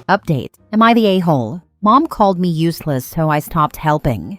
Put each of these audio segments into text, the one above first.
Update. Am I the a-hole? Mom called me useless, so I stopped helping.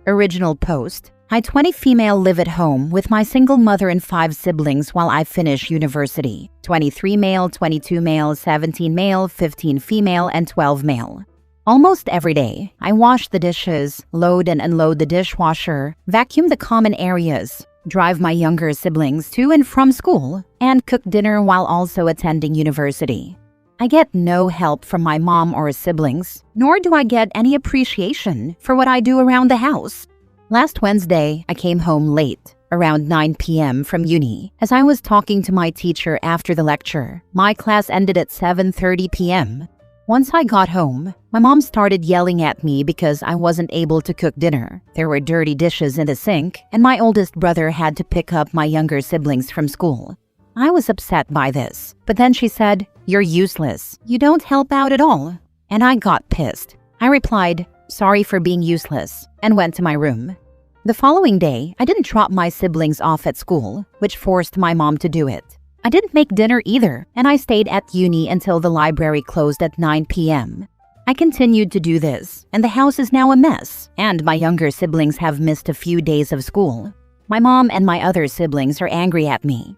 Original post. I 20 female live at home with my single mother and 5 siblings while I finish university. 23 male, 22 male, 17 male, 15 female, and 12 male. Almost every day, I wash the dishes, load and unload the dishwasher, vacuum the common areas, drive my younger siblings to and from school, and cook dinner while also attending university. I get no help from my mom or siblings, nor do I get any appreciation for what I do around the house. Last Wednesday, I came home late, around 9 p.m. from uni, as I was talking to my teacher after the lecture. My class ended at 7:30 p.m. Once I got home, my mom started yelling at me because I wasn't able to cook dinner. There were dirty dishes in the sink, and my oldest brother had to pick up my younger siblings from school. I was upset by this, but then she said, "You're useless. You don't help out at all." And I got pissed. I replied, "Sorry for being useless," and went to my room. The following day, I didn't drop my siblings off at school, which forced my mom to do it. I didn't make dinner either, and I stayed at uni until the library closed at 9 p.m. I continued to do this, and the house is now a mess, and my younger siblings have missed a few days of school. My mom and my other siblings are angry at me.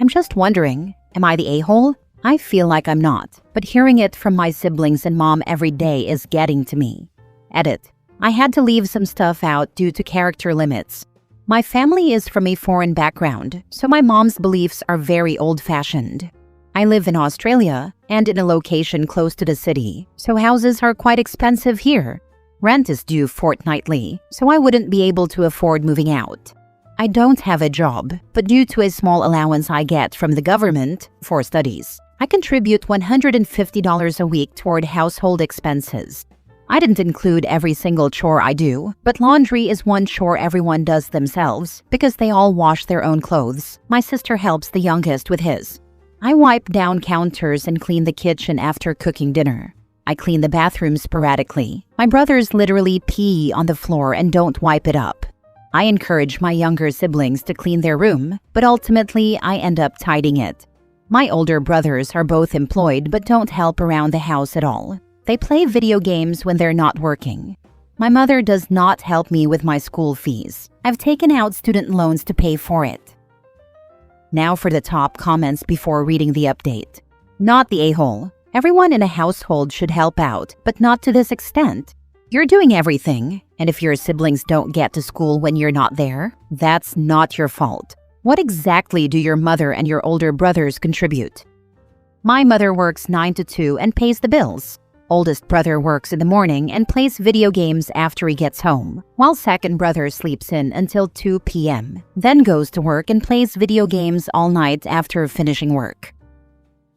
I'm just wondering, am I the a-hole? I feel like I'm not, but hearing it from my siblings and mom every day is getting to me. Edit. I had to leave some stuff out due to character limits. My family is from a foreign background, so my mom's beliefs are very old-fashioned. I live in Australia and in a location close to the city, so houses are quite expensive here. Rent is due fortnightly, so I wouldn't be able to afford moving out. I don't have a job, but due to a small allowance I get from the government for studies, I contribute $150 a week toward household expenses. I didn't include every single chore I do, but laundry is one chore everyone does themselves because they all wash their own clothes. My sister helps the youngest with his. I wipe down counters and clean the kitchen after cooking dinner. I clean the bathroom sporadically. My brothers literally pee on the floor and don't wipe it up. I encourage my younger siblings to clean their room, but ultimately I end up tidying it. My older brothers are both employed but don't help around the house at all. They play video games when they're not working. My mother does not help me with my school fees. I've taken out student loans to pay for it. Now for the top comments before reading the update. Not the a-hole. Everyone in a household should help out, but not to this extent. You're doing everything, and if your siblings don't get to school when you're not there, that's not your fault. What exactly do your mother and your older brothers contribute? My mother works 9 to 2 and pays the bills. Oldest brother works in the morning and plays video games after he gets home, while second brother sleeps in until 2 p.m., then goes to work and plays video games all night after finishing work.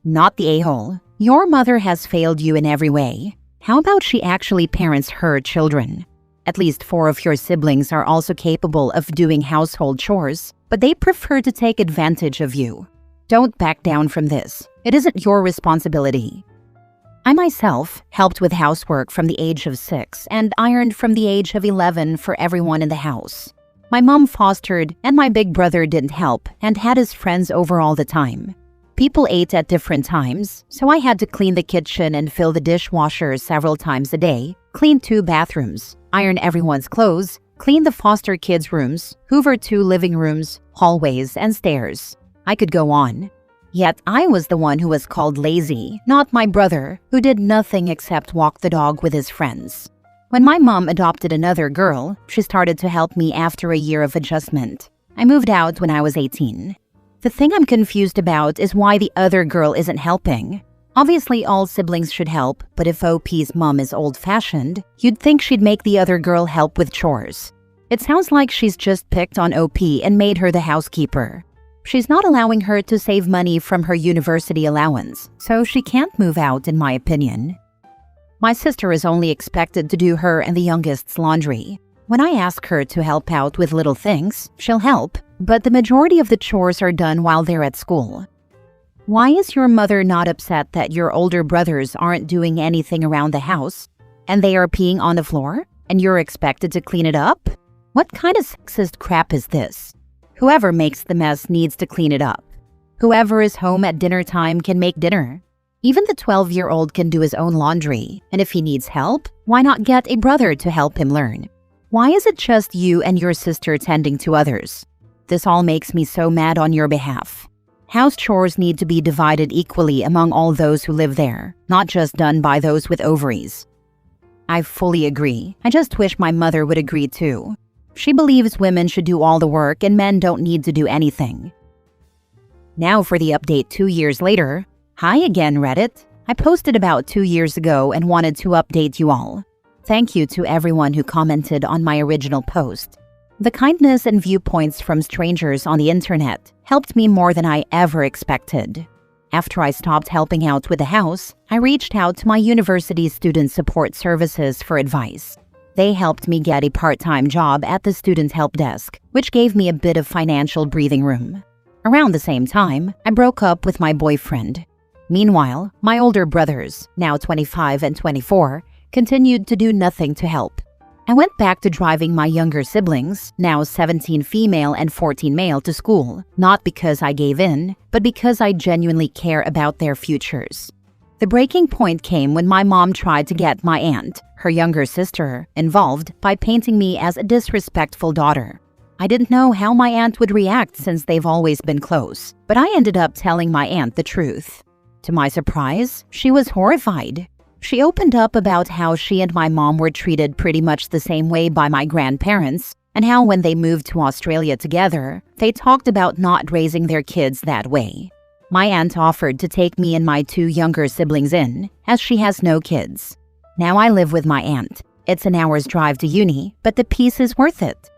Not the a-hole. Your mother has failed you in every way. How about she actually parents her children? At least 4 of your siblings are also capable of doing household chores, but they prefer to take advantage of you. Don't back down from this. It isn't your responsibility. I myself helped with housework from the age of 6 and ironed from the age of 11 for everyone in the house. My mom fostered and my big brother didn't help and had his friends over all the time. People ate at different times, so I had to clean the kitchen and fill the dishwasher several times a day, clean 2 bathrooms, iron everyone's clothes, clean the foster kids' rooms, hoover 2 living rooms, hallways, and stairs. I could go on. Yet I was the one who was called lazy, not my brother, who did nothing except walk the dog with his friends. When my mom adopted another girl, she started to help me after a year of adjustment. I moved out when I was 18. The thing I'm confused about is why the other girl isn't helping. Obviously, all siblings should help, but if OP's mom is old-fashioned, you'd think she'd make the other girl help with chores. It sounds like she's just picked on OP and made her the housekeeper. She's not allowing her to save money from her university allowance, so she can't move out, in my opinion. My sister is only expected to do her and the youngest's laundry. When I ask her to help out with little things, she'll help, but the majority of the chores are done while they're at school. Why is your mother not upset that your older brothers aren't doing anything around the house, and they are peeing on the floor, and you're expected to clean it up? What kind of sexist crap is this? Whoever makes the mess needs to clean it up. Whoever is home at dinner time can make dinner. Even the 12-year-old can do his own laundry, and if he needs help, why not get a brother to help him learn? Why is it just you and your sister tending to others? This all makes me so mad on your behalf. House chores need to be divided equally among all those who live there, not just done by those with ovaries. I fully agree. I just wish my mother would agree too. She believes women should do all the work and men don't need to do anything. Now for the update 2 years later. Hi again, Reddit. I posted about 2 years ago and wanted to update you all. Thank you to everyone who commented on my original post. The kindness and viewpoints from strangers on the internet helped me more than I ever expected. After I stopped helping out with the house, I reached out to my university student support services for advice. They helped me get a part-time job at the student help desk, which gave me a bit of financial breathing room. Around the same time, I broke up with my boyfriend. Meanwhile, my older brothers, now 25 and 24, continued to do nothing to help. I went back to driving my younger siblings, now 17 female and 14 male, to school, not because I gave in, but because I genuinely care about their futures. The breaking point came when my mom tried to get my aunt, her younger sister, involved by painting me as a disrespectful daughter. I didn't know how my aunt would react since they've always been close, but I ended up telling my aunt the truth. To my surprise, she was horrified. She opened up about how she and my mom were treated pretty much the same way by my grandparents, and how when they moved to Australia together, they talked about not raising their kids that way. My aunt offered to take me and my 2 younger siblings in, as she has no kids. Now I live with my aunt. It's an hour's drive to uni, but the peace is worth it.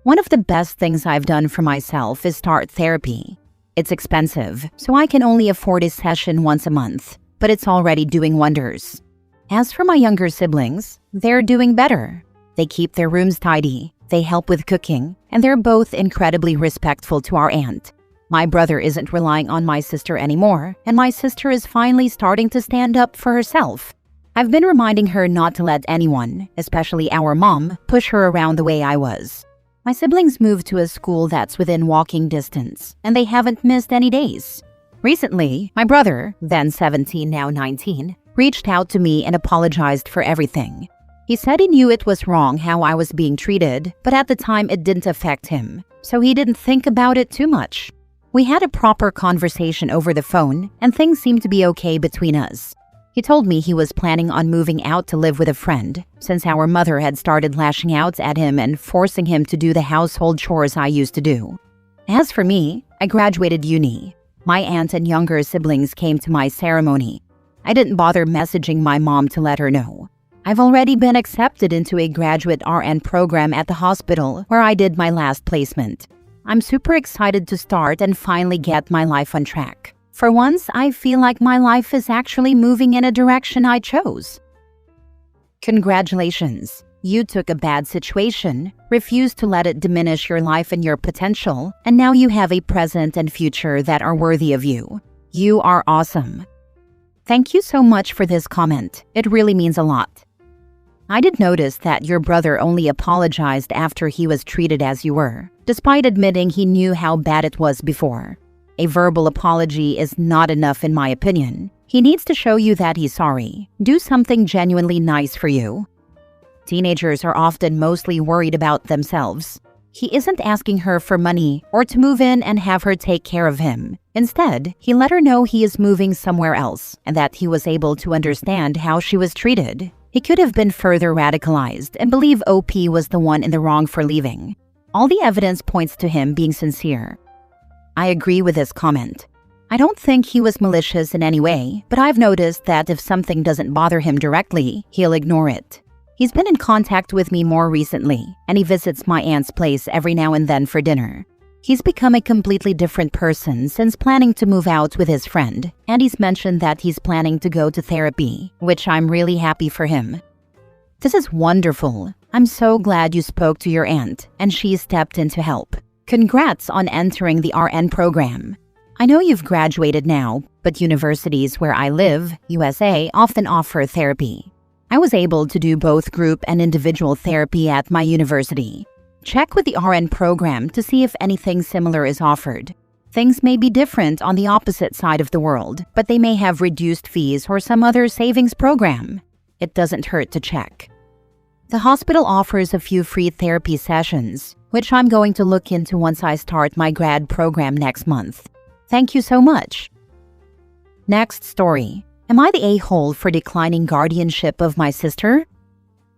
One of the best things I've done for myself is start therapy. It's expensive, so I can only afford a session once a month, but it's already doing wonders. As for my younger siblings, they're doing better. They keep their rooms tidy, they help with cooking, and they're both incredibly respectful to our aunt. My brother isn't relying on my sister anymore, and my sister is finally starting to stand up for herself. I've been reminding her not to let anyone, especially our mom, push her around the way I was. My siblings moved to a school that's within walking distance, and they haven't missed any days. Recently, my brother, then 17, now 19, reached out to me and apologized for everything. He said he knew it was wrong how I was being treated, but at the time it didn't affect him, so he didn't think about it too much. We had a proper conversation over the phone, and things seemed to be okay between us. He told me he was planning on moving out to live with a friend, since our mother had started lashing out at him and forcing him to do the household chores I used to do. As for me, I graduated uni. My aunt and younger siblings came to my ceremony. I didn't bother messaging my mom to let her know. I've already been accepted into a graduate RN program at the hospital where I did my last placement. I'm super excited to start and finally get my life on track. For once, I feel like my life is actually moving in a direction I chose. Congratulations! You took a bad situation, refused to let it diminish your life and your potential, and now you have a present and future that are worthy of you. You are awesome. Thank you so much for this comment. It really means a lot. I did notice that your brother only apologized after he was treated as you were, despite admitting he knew how bad it was before. A verbal apology is not enough in my opinion. He needs to show you that he's sorry. Do something genuinely nice for you. Teenagers are often mostly worried about themselves. He isn't asking her for money or to move in and have her take care of him. Instead, he let her know he is moving somewhere else and that he was able to understand how she was treated. He could have been further radicalized and believe OP was the one in the wrong for leaving. All the evidence points to him being sincere. I agree with this comment. I don't think he was malicious in any way, but I've noticed that if something doesn't bother him directly, he'll ignore it. He's been in contact with me more recently, and he visits my aunt's place every now and then for dinner. He's become a completely different person since planning to move out with his friend, and he's mentioned that he's planning to go to therapy, which I'm really happy for him. This is wonderful. I'm so glad you spoke to your aunt, and she stepped in to help. Congrats on entering the RN program. I know you've graduated now, but universities where I live, USA, often offer therapy. I was able to do both group and individual therapy at my university. Check with the RN program to see if anything similar is offered. Things may be different on the opposite side of the world, but they may have reduced fees or some other savings program. It doesn't hurt to check. The hospital offers a few free therapy sessions, which I'm going to look into once I start my grad program next month. Thank you so much. Next story. Am I the a-hole for declining guardianship of my sister?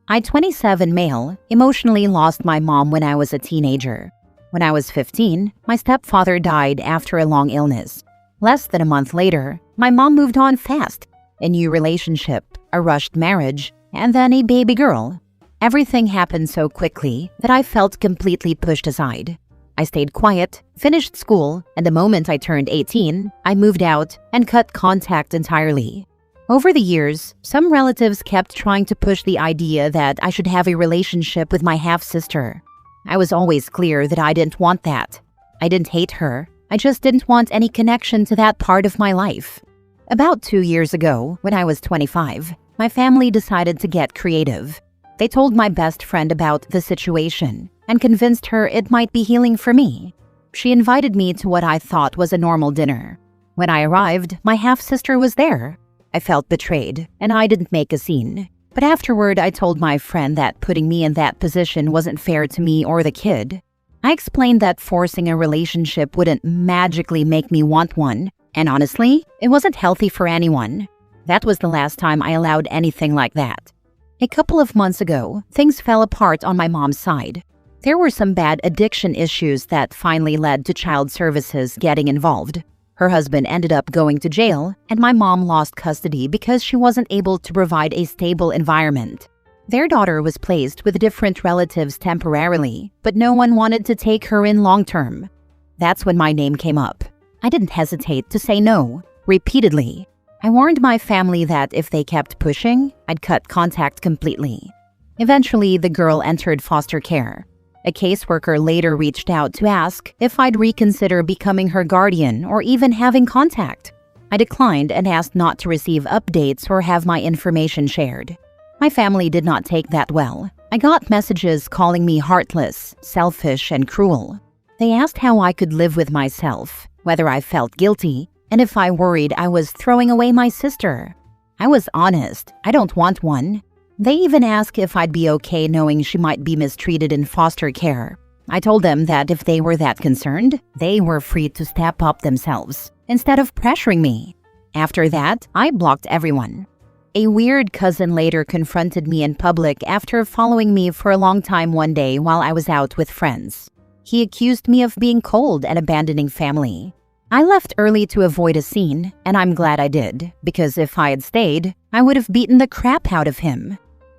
I, 27 male, emotionally lost my mom when I was a teenager. When I was 15, my stepfather died after a long illness. Less than a month later, my mom moved on fast. A new relationship, a rushed marriage, and then a baby girl. Everything happened so quickly that I felt completely pushed aside. I stayed quiet, finished school, and the moment I turned 18, I moved out and cut contact entirely. Over the years, some relatives kept trying to push the idea that I should have a relationship with my half-sister. I was always clear that I didn't want that. I didn't hate her. I just didn't want any connection to that part of my life. About 2 years ago, when I was 25, my family decided to get creative. They told my best friend about the situation and convinced her it might be healing for me. She invited me to what I thought was a normal dinner. When I arrived, my half-sister was there. I felt betrayed, and I didn't make a scene. But afterward, I told my friend that putting me in that position wasn't fair to me or the kid. I explained that forcing a relationship wouldn't magically make me want one, and honestly, it wasn't healthy for anyone. That was the last time I allowed anything like that. A couple of months ago, things fell apart on my mom's side. There were some bad addiction issues that finally led to child services getting involved. Her husband ended up going to jail, and my mom lost custody because she wasn't able to provide a stable environment. Their daughter was placed with different relatives temporarily, but no one wanted to take her in long-term. That's when my name came up. I didn't hesitate to say no, repeatedly. I warned my family that if they kept pushing, I'd cut contact completely. Eventually, the girl entered foster care. A caseworker later reached out to ask if I'd reconsider becoming her guardian or even having contact. I declined and asked not to receive updates or have my information shared. My family did not take that well. I got messages calling me heartless, selfish, and cruel. They asked how I could live with myself, whether I felt guilty, and if I worried I was throwing away my sister. I was honest. I don't want one. They even asked if I'd be okay knowing she might be mistreated in foster care. I told them that if they were that concerned, they were free to step up themselves, instead of pressuring me. After that, I blocked everyone. A weird cousin later confronted me in public after following me for a long time one day while I was out with friends. He accused me of being cold and abandoning family. I left early to avoid a scene, and I'm glad I did, because if I had stayed, I would have beaten the crap out of him.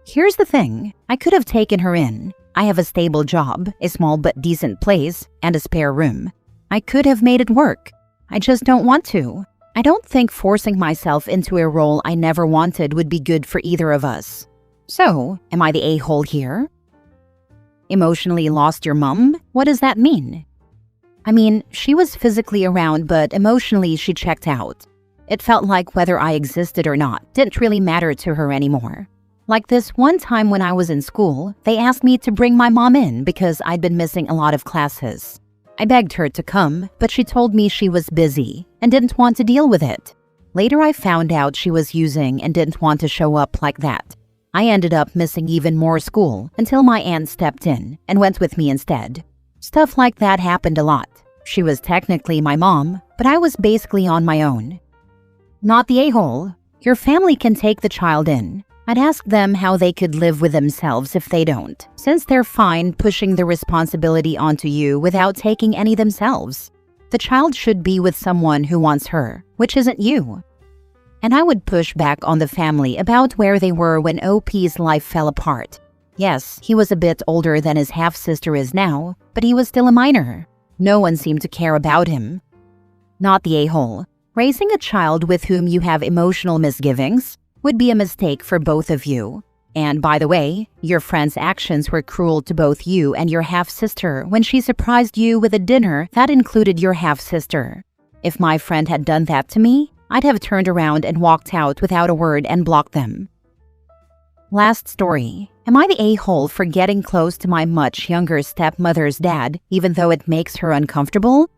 Here's the thing, I could have taken her in. I have a stable job, a small but decent place, and a spare room. I could have made it work. I just don't want to. I don't think forcing myself into a role I never wanted would be good for either of us. So, am I the a-hole here? Emotionally lost your mom? What does that mean? I mean, she was physically around, but emotionally she checked out. It felt like whether I existed or not didn't really matter to her anymore. Like this one time when I was in school, they asked me to bring my mom in because I'd been missing a lot of classes. I begged her to come, but she told me she was busy and didn't want to deal with it. Later I found out she was using and didn't want to show up like that. I ended up missing even more school until my aunt stepped in and went with me instead. Stuff like that happened a lot. She was technically my mom, but I was basically on my own. Not the a-hole. Your family can take the child in. I'd ask them how they could live with themselves if they don't, since they're fine pushing the responsibility onto you without taking any themselves. The child should be with someone who wants her, which isn't you. And I would push back on the family about where they were when OP's life fell apart. Yes, he was a bit older than his half-sister is now, but he was still a minor. No one seemed to care about him. Not the a-hole. Raising a child with whom you have emotional misgivings would be a mistake for both of you. And by the way, your friend's actions were cruel to both you and your half-sister when she surprised you with a dinner that included your half-sister. If my friend had done that to me, I'd have turned around and walked out without a word and blocked them. Last story. Am I the a-hole for getting close to my much younger stepmother's dad, even though it makes her uncomfortable?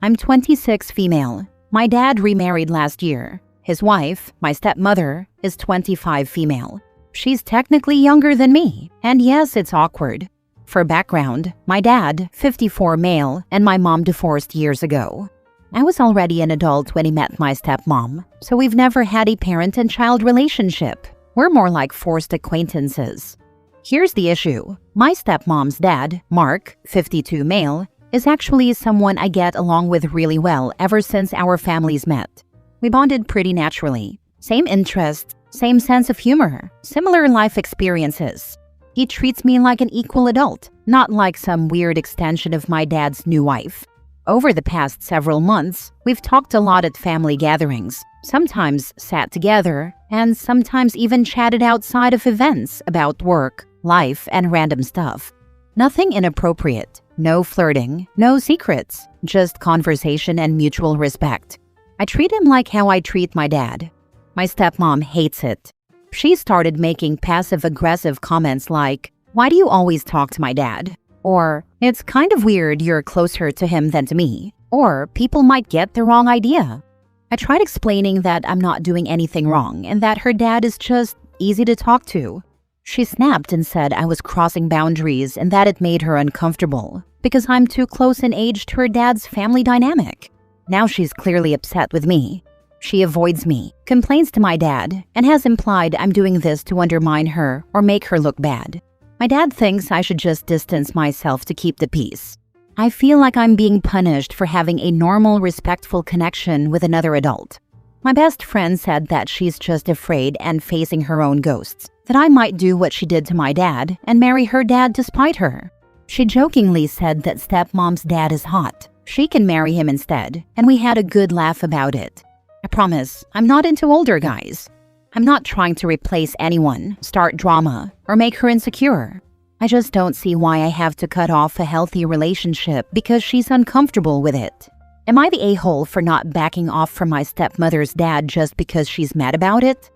I'm 26 female. My dad remarried last year. His wife, my stepmother, is 25 female. She's technically younger than me, and yes, it's awkward. For background, my dad, 54 male, and my mom divorced years ago. I was already an adult when he met my stepmom, so we've never had a parent and child relationship. We're more like forced acquaintances. Here's the issue. My stepmom's dad, Mark, 52 male, is actually someone I get along with really well ever since our families met. We bonded pretty naturally. Same interests, same sense of humor, similar life experiences. He treats me like an equal adult, not like some weird extension of my dad's new wife. Over the past several months, we've talked a lot at family gatherings, sometimes sat together, and sometimes even chatted outside of events about work, life, and random stuff. Nothing inappropriate, no flirting, no secrets, just conversation and mutual respect. I treat him like how I treat my dad. My stepmom hates it. She started making passive-aggressive comments like, "Why do you always talk to my dad?" Or, "It's kind of weird you're closer to him than to me." Or, "People might get the wrong idea." I tried explaining that I'm not doing anything wrong and that her dad is just easy to talk to. She snapped and said I was crossing boundaries and that it made her uncomfortable because I'm too close in age to her dad's family dynamic. Now she's clearly upset with me. She avoids me, complains to my dad, and has implied I'm doing this to undermine her or make her look bad. My dad thinks I should just distance myself to keep the peace. I feel like I'm being punished for having a normal, respectful connection with another adult. My best friend said that she's just afraid and facing her own ghosts, that I might do what she did to my dad and marry her dad to spite her. She jokingly said that stepmom's dad is hot. She can marry him instead, and we had a good laugh about it. I promise, I'm not into older guys. I'm not trying to replace anyone, start drama, or make her insecure. I just don't see why I have to cut off a healthy relationship because she's uncomfortable with it. Am I the a-hole for not backing off from my stepmother's dad just because she's mad about it?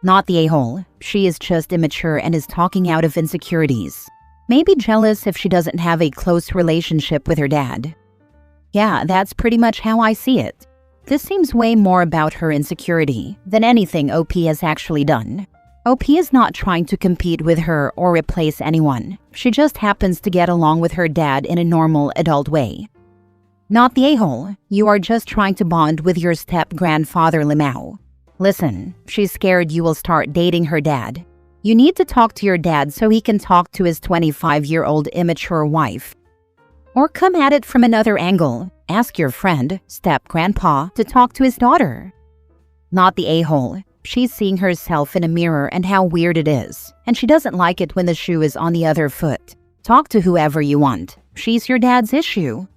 Not the a-hole. She is just immature and is talking out of insecurities. Maybe jealous if she doesn't have a close relationship with her dad. Yeah, that's pretty much how I see it. This seems way more about her insecurity than anything OP has actually done. OP is not trying to compete with her or replace anyone. She just happens to get along with her dad in a normal adult way. Not the a-hole. You are just trying to bond with your step-grandfather Limao. Listen, she's scared you will start dating her dad. You need to talk to your dad so he can talk to his 25-year-old immature wife. Or come at it from another angle. Ask your friend, step-grandpa, to talk to his daughter. Not the a-hole. She's seeing herself in a mirror and how weird it is, and she doesn't like it when the shoe is on the other foot. Talk to whoever you want. She's your dad's issue.